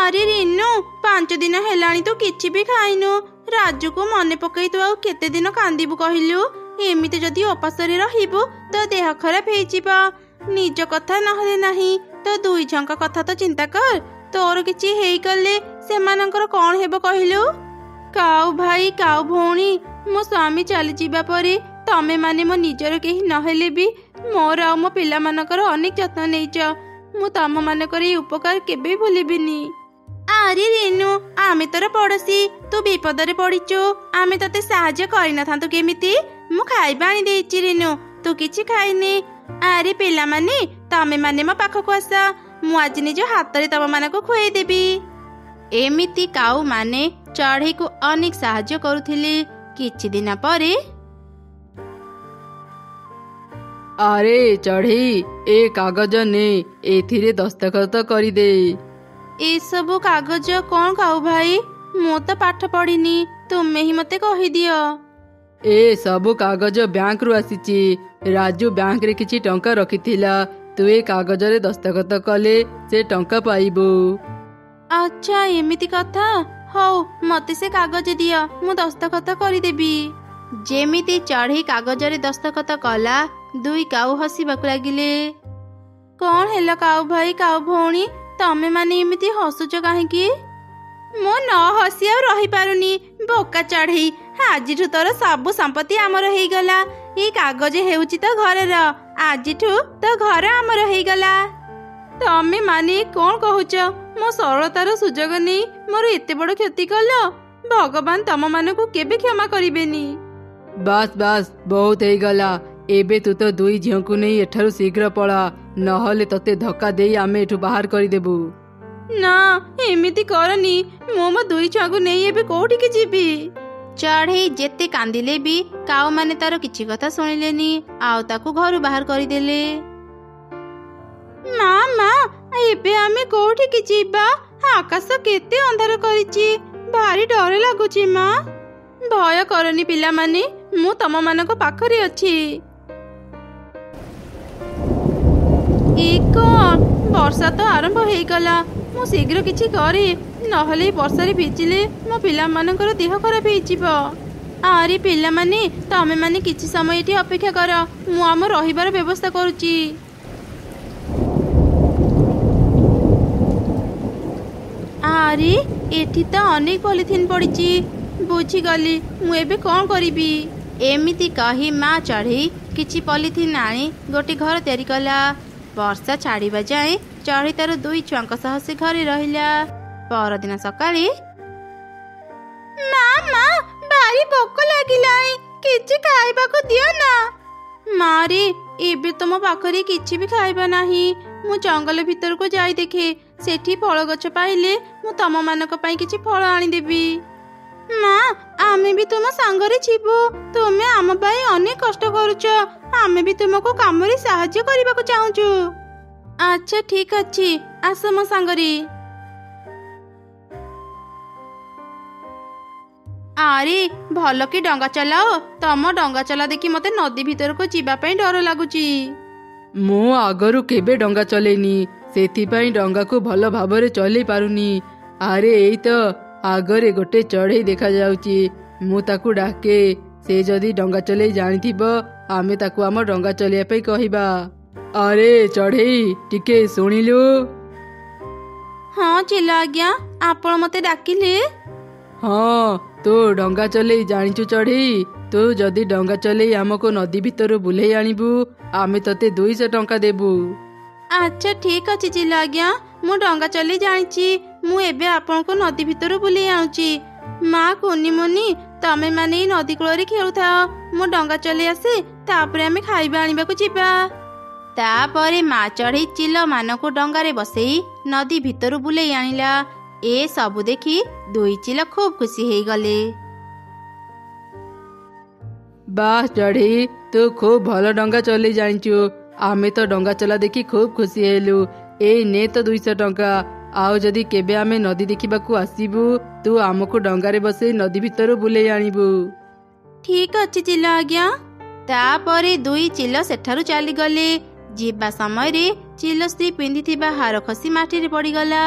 ଆରେ ରିନୁ, 5 ଦିନ ହେଲାଣି ତୁ କିଛି ବି ଖାଇନୁ। ରାଜୁକୁ ମନେ ପକେଇ ତୁ ଆଉ କେତେ ଦିନ କାନ୍ଦିବୁ କହିଲୁ? ଏମିତି ଯଦି ଉପାସରେ ରହିବୁ ତ ଦେହ ଖରାପ ହେଇଯିବ। ନିଜ କଥା ନହେଲେ ନାହିଁ, ତ 2 ଝିଅଙ୍କ କଥା ତ ଚିନ୍ତା କର। ତୋର କିଛି ହେଇଗଲେ ସେମାନଙ୍କର କ'ଣ ହେବ କହିଲୁ? କାଉ ଭାଇ, କାଉ ଭଉଣୀ, ମୋ ସ୍ୱାମୀ ଚାଲିଯିବା ପରେ ତମେ ମାନେ ମୋ ନିଜର କେହି ନହେଲେ ବି ମୋର ଆଉ ମୋ ପିଲାମାନଙ୍କର ଅନେକ ଯତ୍ନ ନେଇଛ। ମୁଁ ତମ ମାନଙ୍କର ଏଇ ଉପକାର କେବେ ଭୁଲିବିନି। ଆରେ ରେନୁ, ଆମେ ତୋର ପଡ଼ୋଶୀ, ତୁ ବିପଦରେ ପଡ଼ିଛୁ, ଆମେ ତତେ ସାହାଯ୍ୟ କରିନଥାନ୍ତୁ କେମିତି? ମୁଁ ଖାଇବା ଆଣି ଦେଇଛି ରେନୁ, ତୁ କିଛି ଖାଇନି। ଆରେ ପିଲାମାନେ, ତମେ ମାନେ ମୋ ପାଖକୁ ଆସ, ମୁଁ ଆଜି ନିଜ ହାତରେ ତମ ମାନଙ୍କୁ ଖୁଆଇଦେବି। ଏମିତି କାଉ ମାନେ ଚଢ଼େଇକୁ ଅନେକ ସାହାଯ୍ୟ କରୁଥିଲେ। କିଛି ଦିନ ପରେ, ଆରେ ଚଢ଼େଇ, ଏ କାଗଜ ନେ, ଏଥିରେ ଦସ୍ତଖତ କରିଦେ। ଏସବୁ କାଗଜ କ'ଣ କାଉ ଭାଇ? ମୁଁ ତ ପାଠ ପଢ଼ିନି, ତୁମେ ହିଁ ମତେ କହିଦିଅ। ଏ ସବୁ କାଗଜ ବ୍ୟାଙ୍କରୁ ଆସିଛି। ରାଜୁ ବ୍ୟାଙ୍କରେ କିଛି ଟଙ୍କା ରଖିଥିଲା, ତୁ ଏ କାଗଜରେ ଦସ୍ତଖତ କଲେ ସେ ଟଙ୍କା ପାଇବୁ। ଆଚ୍ଛା, ଏମିତି କଥା। ହଉ, ମତେ ସେ କାଗଜ ଦିଅ, ମୁଁ ଦସ୍ତଖତ କରିଦେବି। ଯେମିତି ଚଢ଼େଇ କାଗଜରେ ଦସ୍ତଖତ କଲା, 2 କାଉ ହସିବାକୁ ଲାଗିଲେ। କ'ଣ ହେଲା କାଉ ଭାଇ, କାଉ ଭଉଣୀ, ତମେ ମାନେ ଏମିତି ହସୁଛ କାହିଁକି? ମୁଁ ନ ହସି ଆଉ ରହିପାରୁନି। ବୋକା ଚଢ଼େଇ, ଆଜିଠୁ ତୋର ସବୁ ସମ୍ପତ୍ତି ଆମର ହେଇଗଲା। ଏଇ କାଗଜ ହେଉଛି ତ ଘରର, ଆଜିଠୁ ତ ଘର ଆମର ହେଇଗଲା। ତମେ ମାନେ କ'ଣ କହୁଛ? ମୋ ସରଳତାର ସୁଯୋଗ ନେଇ ମୋର ଏତେ ବଡ଼ କ୍ଷତି କଲ। ଭଗବାନ ତମ ମାନଙ୍କୁ କେବେ କ୍ଷମା କରିବେନି। ବାସ୍ ବାସ୍, ବହୁତ ହେଇଗଲା। ଏବେ ତୁ ତ 2 ଝିଅଙ୍କୁ ନେଇ ଏଠାରୁ ଶୀଘ୍ର ପଳା, ନହେଲେ ତତେ ଧକ୍କା ଦେଇ ଆମେ ଏଠୁ ବାହାର କରିଦେବୁ। ନା, ଏମିତି କରନି, ମୁଁ ମୋ 2 ଛୁଆଙ୍କୁ ନେଇ ଏବେ କୋଉଠିକି ଯିବି? ଚଢ଼େଇ ଯେତେ କାନ୍ଦିଲେ ବି କାଉ ମାନେ ତାର କିଛି କଥା ଶୁଣିଲେନି, ଆଉ ତାକୁ ଘରୁ ବାହାର କରିଦେଲେ। ମା, ଏବେ ଆମେ କୋଉଠିକି ଯିବା? ଆକାଶ କେତେ ଅନ୍ଧାର କରିଛି, ଭାରି ଡର ଲାଗୁଛି ମା। ଭୟ କରନି ପିଲାମାନେ, ମୁଁ ତମ ମାନଙ୍କ ପାଖରେ ଅଛି। ଏ କ'ଣ? ବର୍ଷା ତ ଆରମ୍ଭ ହେଇଗଲା। ମୁଁ ଶୀଘ୍ର କିଛି କରେ, ନହେଲେ ବର୍ଷାରେ ଭିଜିଲେ ମୋ ପିଲାମାନଙ୍କର ଦେହ ଖରାପ ହେଇଯିବ। ଆରେ ପିଲାମାନେ, ତମେ ମାନେ କିଛି ସମୟ ଏଠି ଅପେକ୍ଷା କର, ମୁଁ ଆମ ରହିବାର ବ୍ୟବସ୍ଥା କରୁଛି। ଆରେ ଏଠି ତ ଅନେକ ପଲିଥିନ୍ ପଡ଼ିଛି। ବୁଝିଗଲି, ମୁଁ ଏବେ କ'ଣ କରିବି? ଏମିତି କହି ମା ଚଢ଼େଇ କିଛି ପଲିଥିନ୍ ଆଣି ଗୋଟେ ଘର ତିଆରି କଲା। ବର୍ଷା ଛାଡ଼ିବା ଯାଏଁ ଚଢ଼େଇ ତାର 2 ଛୁଆଙ୍କ ସହ ସେ ଘରେ ରହିଲା। ପରଦିନ ସକାଳେ, ମା, ଭାରି ଭୋକ ଲାଗିଲାଣି, କିଛି ଖାଇବାକୁ ଦିଅ ନା। ମାରେ, ଏବେ ତ ମୋ ପାଖରେ କିଛି ବି ଖାଇବା ନାହିଁ। ମୁଁ ଜଙ୍ଗଲ ଭିତରକୁ ଯାଇ ଦେଖେ, ସେଠି ଫଳ ଗଛ ପାଇଲେ ମୁଁ ତମ ମାନଙ୍କ ପାଇଁ କିଛି ଫଳ ଆଣିଦେବି। ମା, ଆମେ ବି ତୁମ ସାଙ୍ଗରେ ଯିବୁ। ତୁମେ ଆମ ପାଇଁ ଅନେକ କଷ୍ଟ କରୁଛ, ଆମେ ବି ତୁମକୁ କାମରେ ସାହାଯ୍ୟ କରିବାକୁ ଚାହୁଁଛୁ। ଆଚ୍ଛା ଠିକ ଅଛି, ଆସ ମୋ ସାଙ୍ଗରେ। ଆରେ ଭଲ କି ଡଙ୍ଗା ଚଲାଅ। ତମ ଡଙ୍ଗା ଚଲା ଦେଖି ମତେ ନଦୀ ଭିତରକୁ ଯିବା ପାଇଁ ଡର ଲାଗୁଛି। ମୁଁ ଆଗରୁ କେବେ ଡଙ୍ଗା ଚଲେଇନି, ସେଥିପାଇଁ ଡଙ୍ଗାକୁ ଭଲ ଭାବରେ ଚଲେଇ ପାରୁନି। ଆରେ ଏଇ ତ ଆଗରେ ଗୋଟେ ଚଢ଼େଇ ଦେଖାଯାଉଛି, ମୁଁ ତାକୁ ଡାକେ। ସେ ଯଦି ଡଙ୍ଗା ଚଲେଇ ଜାଣିଥିବ, ଆମେ ତାକୁ ଆମ ଡଙ୍ଗା ଚଲେଇବା ପାଇଁ କହିବା। ଆରେ ଚଢ଼େଇ, ଟିକେ ଶୁଣିଲୁ? ହଁ ଚିଲା ଆଜ୍ଞା, ଆପଣ ମତେ ଡାକିଲେ? ହଁ, ତୁ ଡଙ୍ଗା ଚଲେଇ ଜାଣିଛୁ ଚଢ଼େଇ? ତୁ ଯଦି ଡଙ୍ଗା ଚଲେଇ ଆମକୁ ନଦୀ ଭିତରୁ ବୁଲେଇ ଆଣିବୁ, ଆମେ ତତେ 200 ଟଙ୍କା ଦେବୁ। ଆଚ୍ଛା ଠିକ ଅଛି ଚିଲା ଆଜ୍ଞା, ମୁଁ ଡଙ୍ଗା ଚଲେଇ ଜାଣିଛି। ମୁଁ ଏବେ ଆପଣଙ୍କୁ ନଦୀ ଭିତରୁ ବୁଲେଇ ଆଣୁଛି। ମା, କୁନି ମୁନି, ତମେ ମାନେ ଏଇ ନଦୀ କୂଳରେ ଖେଳୁଥାଅ, ମୁଁ ଡଙ୍ଗା ଚଲେଇ ଆସେ, ତାପରେ ଆମେ ଖାଇବା ଆଣିବାକୁ ଯିବା। ତାପରେ ମା ଚଢ଼େଇ ଚିଲ ମାନଙ୍କୁ ଡଙ୍ଗାରେ ବସେଇ ନଦୀ ଭିତରୁ ବୁଲେଇ ଆଣିଲା। ଏ ସବୁ ଦେଖି 2 ଚିଲ ଖୁବ ଖୁସି ହେଇଗଲେ। ବାଃ ଚଢ଼େଇ, ତୁ ଖୁବ ଭଲ ଡଙ୍ଗା ଚଲେଇ ଜାଣିଛୁ। ଆମେ ତ ଡଙ୍ଗା ଚଲା ଦେଖି ଖୁବ ଖୁସି ହେଲୁ। ଏଇ ନେ ତ 200 ଟଙ୍କା। ଆଉ ଯଦି କେବେ ଆମେ ନଦୀ ଦେଖିବାକୁ ଆସିବୁ, ତୁ ଆମକୁ ଡଙ୍ଗାରେ ବସେଇ ନଦୀ ଭିତରୁ ବୁଲେଇ ଆଣିବୁ। ଠିକ ଅଛି ଚିଲ ଆଜ୍ଞା। ତାପରେ 2 ଚିଲ ସେଠାରୁ ଚାଲିଗଲେ। ଯିବା ସମୟରେ ଚିଲ ସ୍ତ୍ରୀ ପିନ୍ଧିଥିବା ହାର ଖସି ମାଟିରେ ପଡ଼ିଗଲା।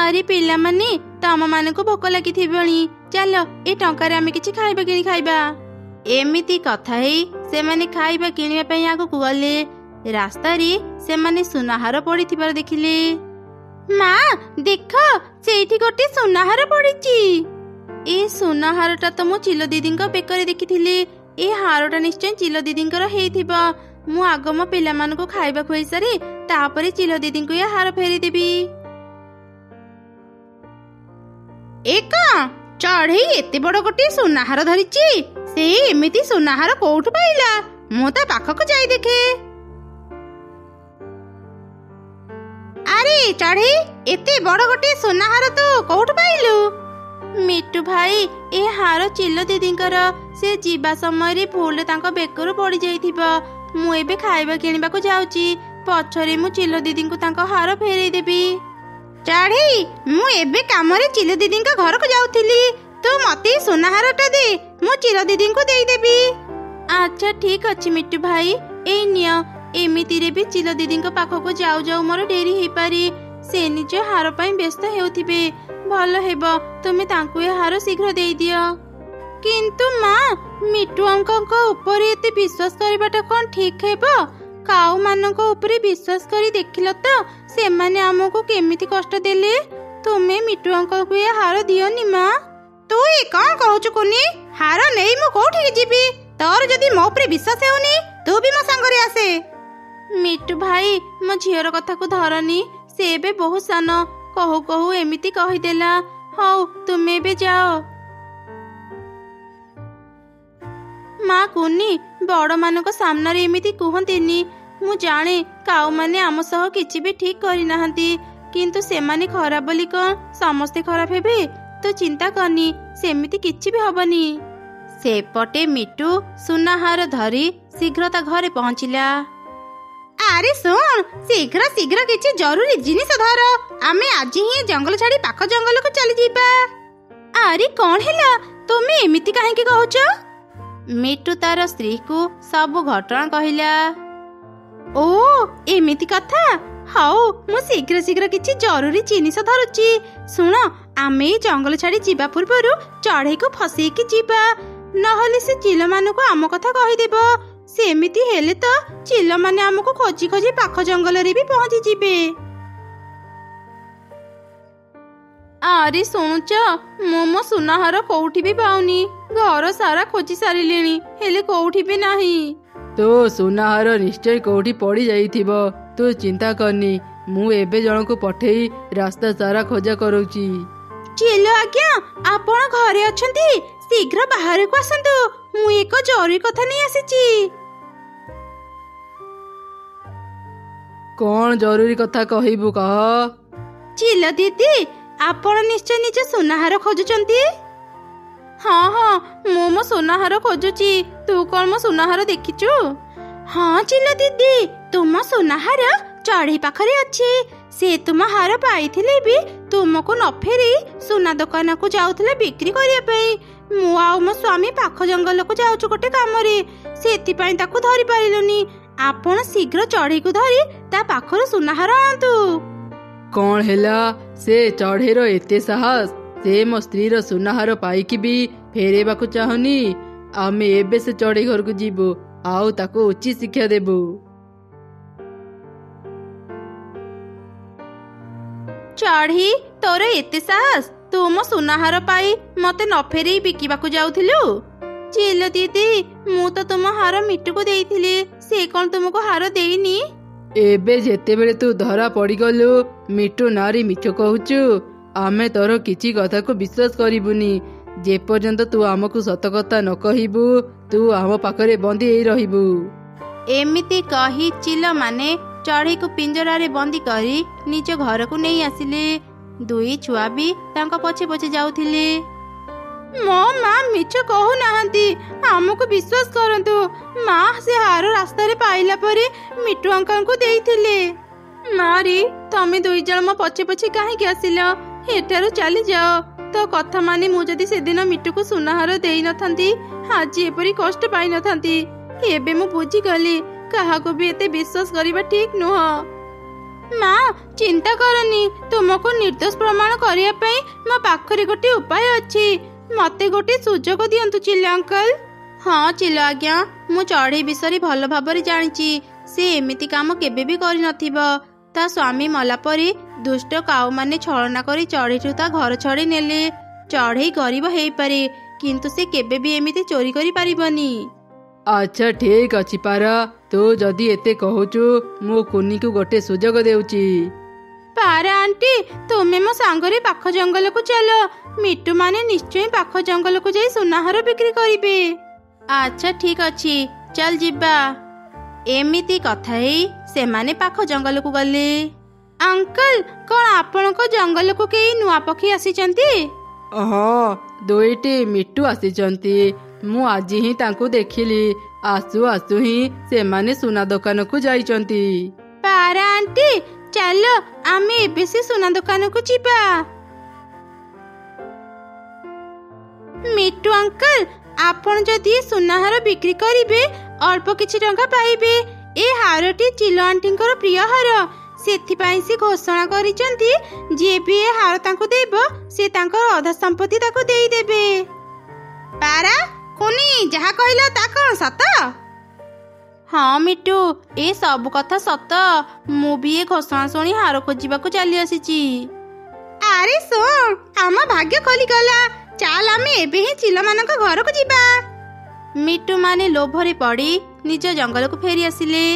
ଆରେ ପିଲାମାନେ, ତମ ମାନଙ୍କୁ ଭୋକ ଲାଗିଥିବଣି, ଚାଲ ଏ ଟଙ୍କାରେ ଆମେ କିଛି ଖାଇବା କିଣି ଖାଇବା। ଏମିତି କଥା ହେଇ ସେମାନେ ଖାଇବା କିଣିବା ପାଇଁ ଆଗକୁ ଗଲେ। ରାସ୍ତାରେ ସେମାନେ ସୁନାହାର ପଡିଥିବାର ଦେଖିଲେ। ମା ଦେଖ, ସେଇଠି ଗୋଟେ ସୁନାହାର ପଡିଛି। ଏ ସୁନାହାରଟା ତ ମୁଁ ଚିଲ ଦିଦିଙ୍କ ବେକରେ ଦେଖିଥିଲି। ଏ ହାରଟା ନିଶ୍ଚୟ ଚିଲ ଦିଦିଙ୍କର ହେଇଥିବ। ମୁଁ ଆଗ ମୋ ପିଲାମାନଙ୍କୁ ଖାଇବା ଖୁଆଇ ସାରି ତାପରେ ଚିଲ ଦିଦିଙ୍କୁ ଏ ହାର ଫେରିଦେବି। ଏ କଣ ଚଢ଼େଇ ଏତେ ବଡ ଗୋଟେ ସୁନାହାର ଧରିଛି? ସେ ଏମିତି ସୁନାହାର କୋଉଠୁ ପାଇଲା? ମୁଁ ତା ପାଖକୁ ଯାଇ ଦେଖେ। ଆରେ ଚଢ଼େଇ, ଏତେ ବଡ ଗୋଟେ ସୁନାହାର ତୁ କୋଉଠୁ ପାଇଲୁ? ମିଟୁ ଭାଇ, ଏ ହାର ଚିଲ ଦିଦିଙ୍କର। ସେ ଯିବା ସମୟରେ ଭୁଲରେ ତାଙ୍କ ବେକରୁ ପଡି ଯାଇଥିବ। ମୁଁ ଏବେ ଖାଇବା କିଣିବାକୁ ଯାଉଛି। ପଛରେ ମୁଁ ଚିଲ ଦିଦିଙ୍କୁ ତାଙ୍କ ହାର ଫେରେଇ ଦେବି। ଚଢ଼େଇ, ମୁଁ ଏବେ କାମରେ ଚିଲ ଦିଦିଙ୍କ ଘରକୁ ଯାଉଥିଲି। ତୁ ମତେ ସୁନାହାରଟା ଦେ, ମୁଁ ଚିଲ ଦିଦିଙ୍କୁ ଦେଇଦେବି। ଆଚ୍ଛା ଠିକ ଅଛି ମିଟୁ ଭାଇ, ଏଇ ନିଅ। ଏମିତିରେ ବି ଚିଲ ଦିଦିଙ୍କ ପାଖକୁ ଯାଉ ଯାଉ ମୋର ଡେରି ହେଇପାରେ। ସେ ନିଜ ହାର ପାଇଁ ବ୍ୟସ୍ତ ହେଉଥିବେ। ଭଲ ହେବ ତୁମେ ତାଙ୍କୁ ଏ ହାର ଶୀଘ୍ର ଦେଇଦିଅ। କିନ୍ତୁ ମା, ମିଟୁ ଅଙ୍କଙ୍କ ଉପରେ ଏତେ ବିଶ୍ୱାସ କରିବାଟା କ'ଣ ଠିକ ହେବ? କାଉ ମାନଙ୍କ ଉପରେ ବିଶ୍ୱାସ କରି ଦେଖିଲ ତ ସେମାନେ ଆମକୁ କେମିତି କଷ୍ଟ ଦେଲେ। ତୁମେ ମିଟୁ ଅଙ୍କଙ୍କୁ ଏ ହାର ଦିଅନି ମା। ତୁ ଏ କ'ଣ କହୁଛୁ କୁନି? ହାର ନେଇ ମୁଁ କୋଉଠିକି ଯିବି? ତୋର ଯଦି ମୋ ଉପରେ ବିଶ୍ୱାସ ହେଉନି, ତୁ ବି ମୋ ସାଙ୍ଗରେ ଆସେ। ମିଟୁ ଭାଇ, ମୋ ଝିଅର କଥାକୁ ଧରନି। ସେ ଏବେ ବହୁତ ସାନ। କହୁ କହୁ ଏମିତି କହିଦେଲା। ହଉ ତୁମେ ଏବେ ଯାଅ। ମା କୁନି, ବଡ଼ମାନଙ୍କ ସାମ୍ନାରେ ଏମିତି କୁହନ୍ତିନି। ମୁଁ ଜାଣେ କାଉମାନେ ଆମ ସହ କିଛି ବି ଠିକ କରିନାହାନ୍ତି, କିନ୍ତୁ ସେମାନେ ଖରାପ ବୋଲି କ'ଣ ସମସ୍ତେ ଖରାପ ହେବେ? ତୁ ଚିନ୍ତା କରନି, ସେମିତି କିଛି ବି ହବନି। ସେପଟେ ମିଟୁ ସୁନାହାର ଧରି ଶୀଘ୍ର ତା ଘରେ ପହଞ୍ଚିଲା। ଆରେ ଶୁଣ, ଶୀଘ୍ର ଶୀଘ୍ର କିଛି ଜରୁରୀ ଜିନିଷ ଧର। ଆମେ ଆଜି ହିଁ ଜଙ୍ଗଲ ଛାଡି ପାଖ ଜଙ୍ଗଲକୁ ଚାଲିଯିବା। ଆରେ କ'ଣ ହେଲା? ତୁମେ ଏମିତି କାହିଁକି କହୁଛ? ମିଟୁ ତାର ସ୍ତ୍ରୀକୁ ସବୁ ଘଟଣା କହିଲା। ଓ ଏମିତି କଥା। ହଉ, ମୁଁ ଶୀଘ୍ର ଶୀଘ୍ର କିଛି ଜରୁରୀ ଜିନିଷ ଧରୁଛି। ଶୁଣ, ଆମେ ଏଇ ଜଙ୍ଗଲ ଛାଡି ଯିବା ପୂର୍ବରୁ ଚଢ଼େଇକୁ ଫସେଇକି ଯିବା, ନହେଲେ ସେ ଚିଲମାନଙ୍କୁ ଆମ କଥା କହିଦେବ। ସେମିତି ହେଲେ ତ ଚିଲମାନେ ଆମକୁ ଖୋଜି ଖୋଜି ପାଖ ଜଙ୍ଗଲରେ ବି ପହଞ୍ଚି ଯିବେ। ଆରେ ଶୁଣୁଛ, ମୁଁ ମୋ ସୁନାହାର କୋଉଠି ବି ପାଉନି। ଘର ସାରା ଖୋଜି ସାରିଲିଣି, ହେଲେ କୋଉଠି ବି ନାହିଁ। ତୋ ସୁନାହାର ନିଶ୍ଚୟ କୋଉଠି ପଡି ଯାଇଥିବ। ତୁ ଚିନ୍ତା କରନି, ମୁଁ ଏବେ ଜଣକୁ ପଠେଇ ରାସ୍ତା ସାରା ଖୋଜା କରୁଛି। ଚିଲ ଆଜ୍ଞା, ଆପଣ ଘରେ ଅଛନ୍ତି? ଶୀଘ୍ର ବାହାରକୁ ଆସନ୍ତୁ, ମୁଁ ଏକ ଜରୁରୀ କଥା ନେଇ ଆସିଛି। କ'ଣ ଜରୁରୀ କଥା କହିବୁ କହ? ଚିଲ ଦିଦି, ଆପଣ ନିଶ୍ଚୟ ନିଜ ସୁନାହାର ଖୋଜୁଛନ୍ତି? ହଁ ହଁ, ମୁଁ ମୋ ସୁନାହାର ଖୋଜୁଛି। ତୁ କ'ଣ ମୋ ସୁନାହାର ଦେଖିଛୁ? ହଁ ଚିଲ ଦିଦି, ତୁମ ସୁନାହାର ଚଢ଼େଇ ପାଖରେ ଅଛି। ସେ ତୁମ ହାର ପାଇଥିଲେ ବି ତୁମକୁ ନ ଫେରି ସୁନା ଦୋକାନକୁ ଯାଉଥିଲେ ବିକ୍ରି କରିବା ପାଇଁ। ମୁଁ ଆଉ ମୋ ସ୍ୱାମୀ ପାଖ ଜଙ୍ଗଲକୁ ଯାଉଛୁ ଗୋଟେ କାମରେ, ସେଥିପାଇଁ ତାକୁ ଧରି ପାରିଲୁନି। ଆପଣ ଶୀଘ୍ର ଚଢ଼େଇକୁ ଧରି ତା ପାଖରୁ ସୁନାହାର ଆଣନ୍ତୁ। କ'ଣ ହେଲା? ସେ ଚଢ଼େଇର ଏତେ ସାହସ? ସେ ମୋ ସ୍ତ୍ରୀର ସୁନାହାର ପାଇକି ବି ଫେରେଇବାକୁ ଚାହୁଁନି। ଆମେ ଏବେ ସେ ଚଢ଼େଇ ଘରକୁ ଯିବୁ, ଆଉ ତାକୁ ଉଚିତ ଶିକ୍ଷା ଦେବୁ। ଚଢ଼େଇ, ତୋର ଏତେ ସାହସ? ତୁ ମୋ ସୁନାହାର ପାଇ ମତେ ନ ଫେରେଇ ବିକିବାକୁ ଯାଉଥିଲୁ? ଚିଲ ଦିଦି, ମୁଁ ତ ତୁମ ହାର ମିଟୁକୁ ଦେଇଥିଲି। ସେ କ'ଣ ତୁମକୁ ହାର ଦେଇନି? ଏବେ ଯେତେବେଳେ ତୁ ଧରା ପଡ଼ିଗଲୁ ମିଟୁ ନାରୀ ମିଛ କହୁଛୁ, ଆମେ ତୋର କିଛି କଥାକୁ ବିଶ୍ୱାସ କରିବୁନି। ଯେପର୍ଯ୍ୟନ୍ତ ତୁ ଆମକୁ ସତ କଥା ନ କହିବୁ, ତୁ ଆମ ପାଖରେ ବନ୍ଦୀ ହେଇ ରହିବୁ। ଏମିତି କହି ଚିଲମାନେ ଚଢ଼େଇକୁ ପିଞ୍ଜରାରେ ବନ୍ଦୀ କରି ନିଜ ଘରକୁ ନେଇ ଆସିଲେ। ଦୁଇ ଛୁଆ ବି ତାଙ୍କ ପଛେ ପଛେ ଯାଉଥିଲେ। ମୋ ମା ମିଛ କହୁନାହାନ୍ତି, ଆମକୁ ବିଶ୍ୱାସ କରନ୍ତୁ। ମା ସେ ହାର ରାସ୍ତାରେ ପାଇଲା ପରେ ମିଟୁ ଅଙ୍କଲଙ୍କୁ ଦେଇଥିଲେ। ମାରି, ତମେ ଦୁଇ ଜଣ ମୋ ପଛେ ପଛେ କାହିଁକି ଆସିଲ? ଏଠାରୁ ଚାଲିଯାଅ। ତ କଥା ମାନି ମୁଁ ଯଦି ସେଦିନ ମିଟୁକୁ ସୁନାହାର ଦେଇନଥାନ୍ତି, ଆଜି ଏପରି କଷ୍ଟ ପାଇନଥାନ୍ତି। ଏବେ ମୁଁ ବୁଝିଗଲି, କାହାକୁ ବି ଏତେ ବିଶ୍ୱାସ କରିବା ଠିକ ନୁହଁ। ମା ଚିନ୍ତା କରନି, ତୁମକୁ ନିର୍ଦ୍ଦୋଷ ପ୍ରମାଣ କରିବା ପାଇଁ ମୋ ପାଖରେ ଗୋଟେ ଉପାୟ ଅଛି। ମତେ ଗୋଟେ ସୁଯୋଗ ଦିଅନ୍ତୁ ଚିଲ ଅଙ୍କଲ। ହଁ ଚିଲ ଆଜ୍ଞା, ମୁଁ ଚଢ଼େଇ ବିଷୟରେ ଭଲ ଭାବରେ ଜାଣିଛି। ସେ ଏମିତି କାମ କେବେ ବି କରିନଥିବ। ତା ସ୍ୱାମୀ ମଲା ପରେ ଦୁଷ୍ଟ କାଉମାନେ ଛଳନା କରି ଚଢ଼େଇଠୁ ତା ଘର ଛଡ଼େଇ ନେଲେ। ଚଢ଼େଇ ଗରିବ ହେଇପାରେ, କିନ୍ତୁ ସେ କେବେ ବି ଏମିତି ଚୋରି କରିପାରିବନି। ଆଚ୍ଛା ଠିକ ଅଛି ପାରା, ତୁ ଯଦି ଏତେ କହୁଛୁ ମୁଁ କୁନିକୁ ଗୋଟେ ସୁଯୋଗ ଦେଉଛି। ପାରା ଆଣ୍ଟି, ତୁମେ ମୋ ସାଙ୍ଗରେ ପାଖ ଜଙ୍ଗଲକୁ ଚାଲ। ମିଟୁ ମାନେ ନିଶ୍ଚୟ ପାଖ ଜଙ୍ଗଲକୁ ଯାଇ ସୁନାହାର ବିକ୍ରି କରିବେ। ଆଚ୍ଛା ଠିକ ଅଛି, ଚାଲ ଯିବା। ଏମିତି କଥା ହେଇ ସେମାନେ ପାଖ ଜଙ୍ଗଲକୁ ଗଲେ। ଅଙ୍କଲ, କଣ ଆପଣଙ୍କ ଜଙ୍ଗଲକୁ କେହି ନୂଆ ପକ୍ଷୀ ଆସିଛନ୍ତି? ହଁ, ଦୁଇଟି ମିଟୁ ଆସିଛନ୍ତି। ମୁଁ ଆଜି ହିଁ ତାଙ୍କୁ ଦେଖିଲି। ଆସୁ ଆସୁ ହିଁ ସେମାନେ ସୁନା ଦୋକାନକୁ ଯାଇଛନ୍ତି। ପାରା ଆଣ୍ଟି, ଚାଲ ଆମେ ଏବେ ସେ ସୁନା ଦୋକାନକୁ ଯିବା। ମିଟୁ ଅଙ୍କଲ, ଆପଣ ଯଦି ସୁନାହାର ବିକ୍ରି କରିବେ ଅଳ୍ପ କିଛି ଟଙ୍କା ପାଇବେ। ଏ ହାରଟି ଚିଲ ଆଣ୍ଟିଙ୍କର ପ୍ରିୟ ହାର। ସେଥିପାଇଁ ସେ ଘୋଷଣା କରିଛନ୍ତି ଯିଏ ବି ଏ ହାର ତାଙ୍କୁ ଦେବ ସେ ତାଙ୍କର ଅଧା ସମ୍ପତ୍ତି ତାକୁ ଦେଇଦେବେ। ପାରା, କୁନି ଯାହା କହିଲ ତା କଣ ସତ? ହଁ ମିଟୁ, ଏ ସବୁ କଥା ସତ। ମୁଁ ବି ଏ ଘୋଷଣା ଶୁଣି ହାର ଖୋଜିବାକୁ ଚାଲି ଆସିଛି। ଆରେ ଶୁଣ, ଆମ ଭାଗ୍ୟ ଖୋଲିଗଲା। ଚାଲ ଆମେ ଏବେ ହିଁ ଚିଲମାନଙ୍କ ଘରକୁ ଯିବା। ମିଟୁ ମାନେ ଲୋଭରେ ପଡ଼ି ନିଜ ଜଙ୍ଗଲକୁ ଫେରି ଆସିଲେ।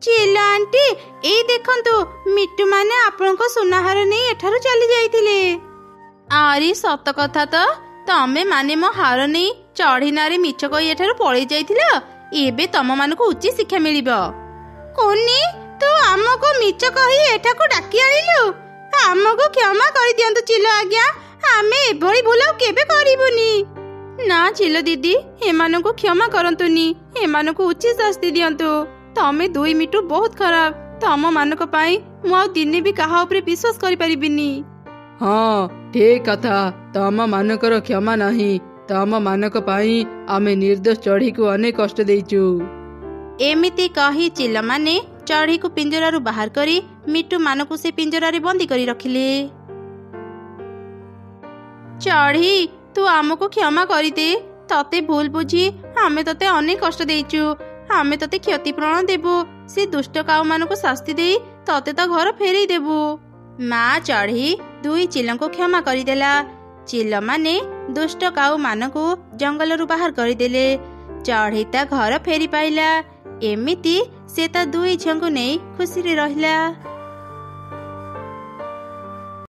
ଚିଲ ଆଣ୍ଟି, ଏଇ ଦେଖନ୍ତୁ, ମିଟୁ ମାନେ ଆପଣଙ୍କ ସୁନାହାର ନେଇ ଏଠାରୁ ଚାଲି ଯାଇଥିଲେ। ଆରେ ସତ କଥା ତ, ତମେ ମାନେ ମୋ ହାର ନେଇ ଚଢ଼େଇ ନାଁରେ ମିଛ କହି ଏଠାରୁ ପଳେଇ ଯାଇଥିଲ। ଏବେ ତମ ମାନଙ୍କୁ ଉଚିତ ଶିକ୍ଷା ମିଳିବ। କୁନି, ତୁ ଆମକୁ ମିଛ କହି ଏଠାକୁ ଡାକି ଆଣିଲୁ। ଆମକୁ କ୍ଷମା କରିଦିଅନ୍ତୁ ଚିଲ ଆଜ୍ଞା, ଆମେ ଏଭଳି ଭୁଲ ଆଉ କେବେ କରିବୁନି। ନା ଚିଲ ଦିଦି, ଏମାନଙ୍କୁ କ୍ଷମା କରନ୍ତୁନି, ଏମାନଙ୍କୁ ଉଚିତ ଶାସ୍ତି ଦିଅନ୍ତୁ। ତମେ ଦୁଇ ମିଟୁ ବହୁତ ଖରାପ। ତମ ମାନଙ୍କ ପାଇଁ ମୁଁ ଆଉ ଦିନେ ବି କାହା ଉପରେ ବିଶ୍ୱାସ କରିପାରିବିନି। ହଁ ଠିକ କଥା, ତମ ମାନଙ୍କର କ୍ଷମା ନାହିଁ। ତମ ମାନଙ୍କ ପାଇଁ ଆମେ ନିର୍ଦ୍ଦୋଷ ଚଢ଼େଇକୁ ଅନେକ କଷ୍ଟ ଦେଇଛୁ। ଏମିତି କହି ଚିଲମାନେ ଚଢ଼େଇକୁ ପିଞ୍ଜରାରୁ ବାହାର କରି ମିଟୁ ମାନଙ୍କୁ ସେ ପିଞ୍ଜରାରେ ବନ୍ଦୀ କରି ରଖିଲେ। ଚଢ଼େଇ, ତୁ ଆମକୁ କ୍ଷମା କରିଦେ। ତତେ ଭୁଲ ବୁଝି ଆମେ ତତେ ଅନେକ କଷ୍ଟ ଦେଇଛୁ। ଆମେ ତତେ କ୍ଷତିପୂରଣ ଦେବୁ। ସେ ଦୁଷ୍ଟ କାଉ ମାନଙ୍କୁ ଶାସ୍ତି ଦେଇ ତତେ ତ ଘର ଫେରେଇ ଦେବୁ। ମା ଚଢ଼େଇ ଦୁଇ ଚିଲଙ୍କୁ କ୍ଷମା କରିଦେଲା। ଚିଲମାନେ ଦୁଷ୍ଟ କାଉ ମାନଙ୍କୁ ଜଙ୍ଗଲରୁ ବାହାର କରିଦେଲେ। ଚଢ଼େଇ ତା ଘର ଫେରି ପାଇଲା। ଏମିତି ସେ ତା ଦୁଇ ଝିଅଙ୍କୁ ନେଇ ଖୁସିରେ ରହିଲା।